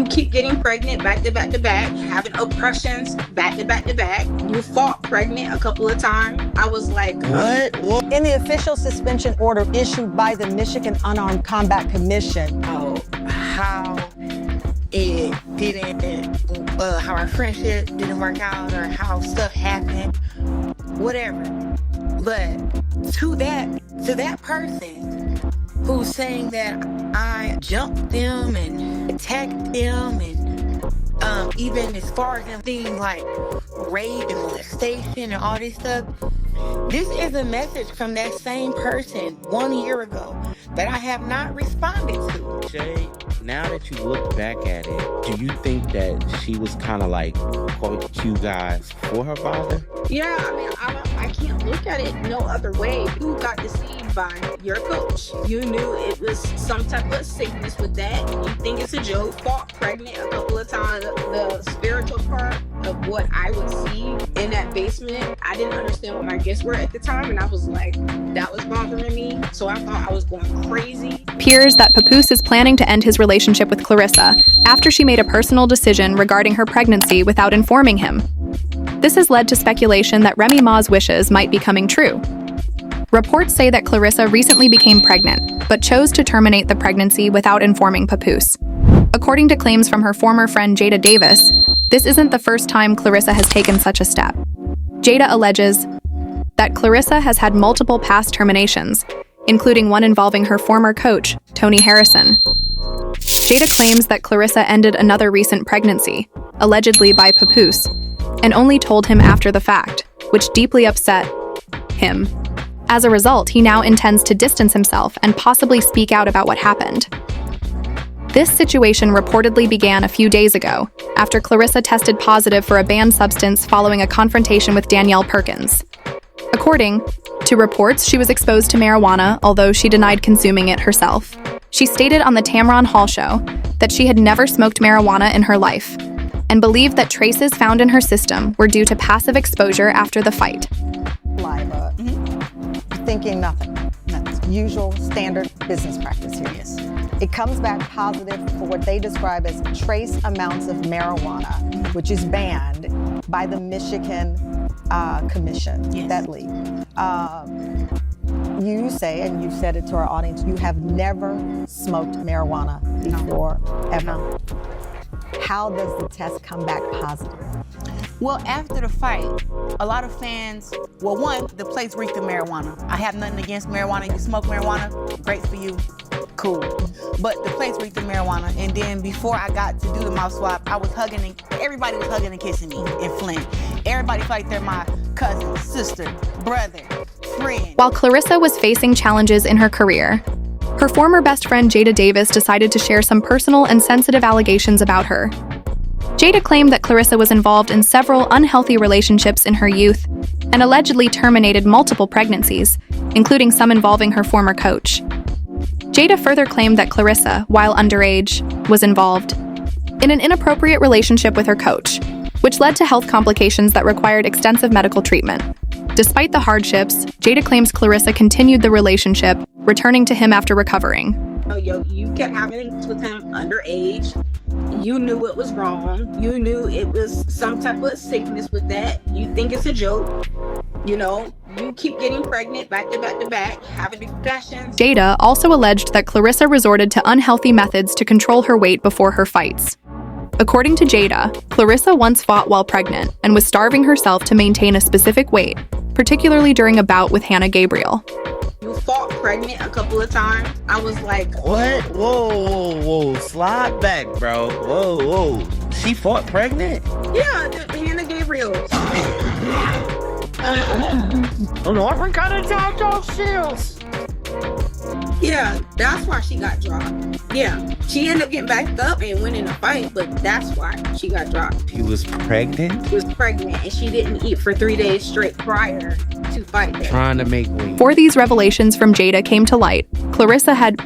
keep getting pregnant back to back to back, having oppressions back to back to back. You fought pregnant a couple of times. I was like, what? In the official suspension order issued by the Michigan Unarmed Combat Commission. Oh, how it didn't, how our friendship didn't work out, or how stuff happened, whatever. But to that person who's saying that I jumped them and attacked them, and even as far as them things like rape and molestation and all this stuff, this is a message from that same person 1 year ago that I have not responded to. Shay, now that you look back at it, do you think that she was kind of like quote you guys for her father? yeah, I mean, I can't look at it no other way. You got deceived by your coach. You knew it was some type of sickness with that. You think it's a joke. Fought pregnant a couple of times. The spiritual part of what I would see in that basement, I didn't understand what my gifts were at the time, and I was like, that was bothering me. So I thought I was going crazy. Appears that Papoose is planning to end his relationship with Claressa after she made a personal decision regarding her pregnancy without informing him. This has led to speculation that Remy Ma's wishes might be coming true. Reports say that Claressa recently became pregnant, but chose to terminate the pregnancy without informing Papoose. According to claims from her former friend Jada Davis, this isn't the first time Claressa has taken such a step. Jada alleges that Claressa has had multiple past terminations, including one involving her former coach, Tony Harrison. Jada claims that Claressa ended another recent pregnancy, allegedly by Papoose, and only told him after the fact, which deeply upset him. As a result, he now intends to distance himself and possibly speak out about what happened. This situation reportedly began a few days ago, after Claressa tested positive for a banned substance following a confrontation with Danielle Perkins. According to reports, she was exposed to marijuana, although she denied consuming it herself. She stated on the Tamron Hall show that she had never smoked marijuana in her life, and believed that traces found in her system were due to passive exposure after the fight. Thinking nothing. That's usual standard business practice here. Yes. It comes back positive for what they describe as trace amounts of marijuana, which is banned by the Michigan Commission, Yes. that league. You say, and you've said it to our audience, you have never smoked marijuana before, ever. No. How does the test come back positive? Well, after the fight, a lot of fans, well, one, the place reeked of marijuana. I have nothing against marijuana. You smoke marijuana, great for you, cool. But the place reeked of marijuana. And then before I got to do the mouth swab, I was hugging, and everybody was hugging and kissing me in Flint. Everybody felt like they're my cousin, sister, brother, friend. While Claressa was facing challenges in her career, her former best friend Jada Davis decided to share some personal and sensitive allegations about her. Jada claimed that Claressa was involved in several unhealthy relationships in her youth and allegedly terminated multiple pregnancies, including some involving her former coach. Jada further claimed that Claressa, while underage, was involved in an inappropriate relationship with her coach, which led to health complications that required extensive medical treatment. Despite the hardships, Jada claims Claressa continued the relationship, returning to him after recovering. You kept having sex with him underage. You knew it was wrong. You knew it was some type of sickness with that. You think it's a joke. You know, you keep getting pregnant back to back to back, having discussions. Jada also alleged that Claressa resorted to unhealthy methods to control her weight before her fights. According to Jada, Claressa once fought while pregnant and was starving herself to maintain a specific weight, particularly during a bout with Hannah Gabriel. You fought pregnant a couple of times. I was like, What? Whoa. Slide back, bro. Whoa. She fought pregnant? yeah, Hannah Gabriel. Northern kind of dropped off shields. Yeah, that's why she got dropped. Yeah, she ended up getting backed up and winning a fight, but that's why she got dropped. She was pregnant? She was pregnant and she didn't eat for 3 days straight prior to fighting. Trying to make weight. Before these revelations from Jada came to light, Claressa had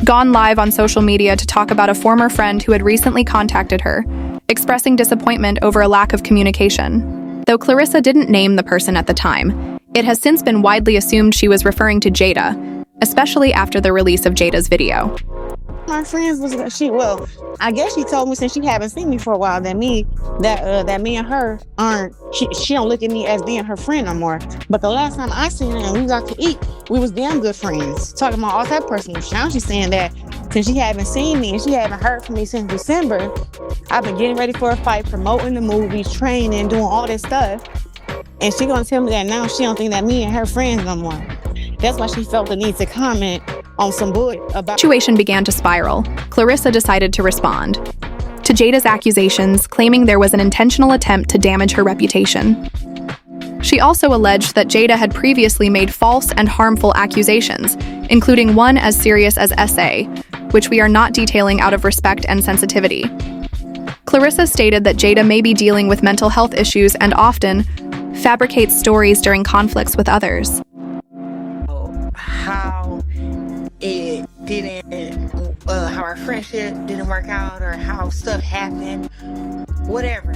gone live on social media to talk about a former friend who had recently contacted her, expressing disappointment over a lack of communication. Though Claressa didn't name the person at the time, it has since been widely assumed she was referring to Jada, especially after the release of Jada's video. my friends was well, I guess she told me since she haven't seen me for a while that me and her aren't, she don't look at me as being her friend no more. But the last time I seen her and we got to eat, we was damn good friends. Talking about all that personal shit. Now she's saying that since she haven't seen me and she haven't heard from me since December, I've been getting ready for a fight, promoting the movies, training, doing all this stuff. And she gonna tell me that now she don't think that me and her friends no more. That's why she felt the need to comment on some bullshit about. The situation began to spiral. Claressa decided to respond to Jada's accusations, claiming there was an intentional attempt to damage her reputation. She also alleged that Jada had previously made false and harmful accusations, including one as serious as SA, which we are not detailing out of respect and sensitivity. Claressa stated that Jada may be dealing with mental health issues and often fabricates stories during conflicts with others. How it didn't, how our friendship didn't work out, or how stuff happened, whatever.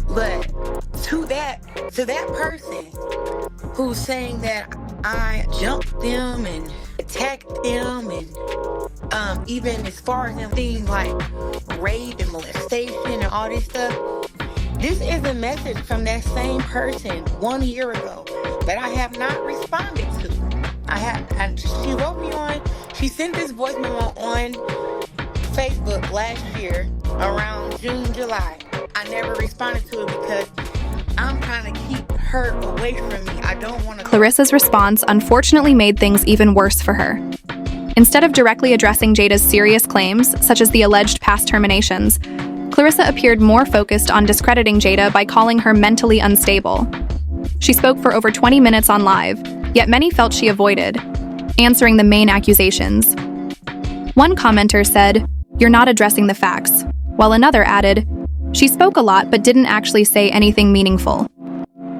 But to that person who's saying that I jumped them and attacked them, and even as far as them things like rape and molestation and all this stuff, this is a message from that same person 1 year ago that I have not responded to. She wrote me on, she sent this voice memo on Facebook last year around June, July. I never responded to it because I'm trying to keep her away from me. I don't want to. Claressa's response unfortunately made things even worse for her. Instead of directly addressing Jada's serious claims, such as the alleged past terminations, Claressa appeared more focused on discrediting Jada by calling her mentally unstable. She spoke for over 20 minutes on live, yet many felt she avoided answering the main accusations. One commenter said, "You're not addressing the facts," while another added, "She spoke a lot but didn't actually say anything meaningful."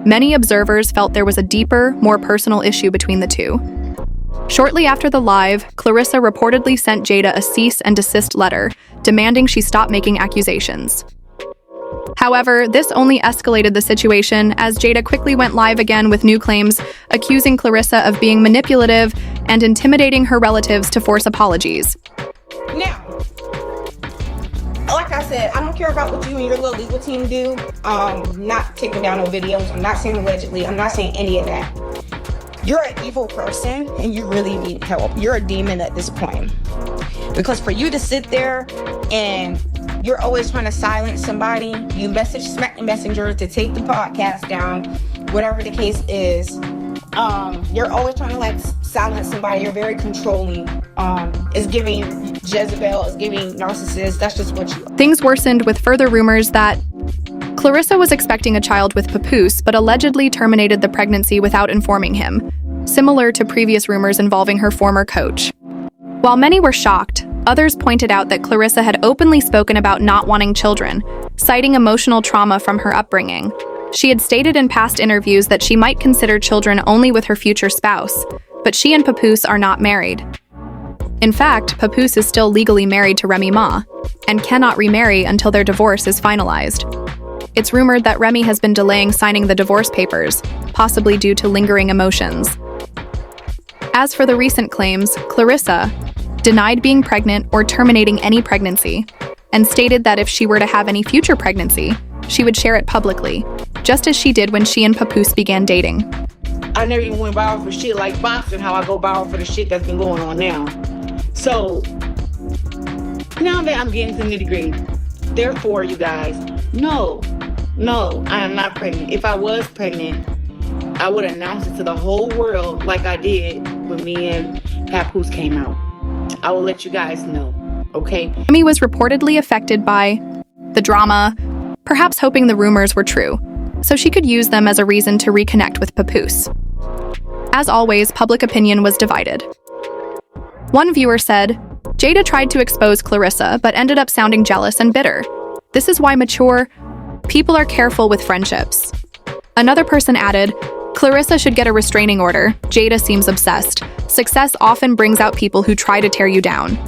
Many observers felt there was a deeper, more personal issue between the two. Shortly after the live, Claressa reportedly sent Jada a cease and desist letter, demanding she stop making accusations. However, this only escalated the situation as Jada quickly went live again with new claims, accusing Claressa of being manipulative and intimidating her relatives to force apologies. Now, like I said, I don't care about what you and your little legal team do. Not taking down no videos. I'm not saying allegedly. I'm not saying any of that. You're an evil person and you really need help. You're a demon at this point. Because for you to sit there and you're always trying to silence somebody, you message Smack the Messenger to take the podcast down, whatever the case is. You're always trying to silence somebody. You're very controlling. It's giving Jezebel, it's giving narcissist. That's just what you are. Things worsened with further rumors that Claressa was expecting a child with Papoose, but allegedly terminated the pregnancy without informing him, similar to previous rumors involving her former coach. While many were shocked, others pointed out that Claressa had openly spoken about not wanting children, citing emotional trauma from her upbringing. She had stated in past interviews that she might consider children only with her future spouse, but she and Papoose are not married. In fact, Papoose is still legally married to Remy Ma, and cannot remarry until their divorce is finalized. It's rumored that Remy has been delaying signing the divorce papers, possibly due to lingering emotions. As for the recent claims, Claressa denied being pregnant or terminating any pregnancy, and stated that if she were to have any future pregnancy, she would share it publicly, just as she did when she and Papoose began dating. I never even went viral for shit like boxing, how I go viral for the shit that's been going on now. So, now that I'm getting to the nitty-gritty, therefore, you guys, no, I am not pregnant. If I was pregnant, I would announce it to the whole world like I did when me and Papoose came out. I will let you guys know, okay? Remy was reportedly affected by the drama, perhaps hoping the rumors were true, so she could use them as a reason to reconnect with Papoose. As always, public opinion was divided. One viewer said, "Jada tried to expose Claressa, but ended up sounding jealous and bitter. This is why mature people are careful with friendships." Another person added, "Claressa should get a restraining order. Jada seems obsessed. Success often brings out people who try to tear you down."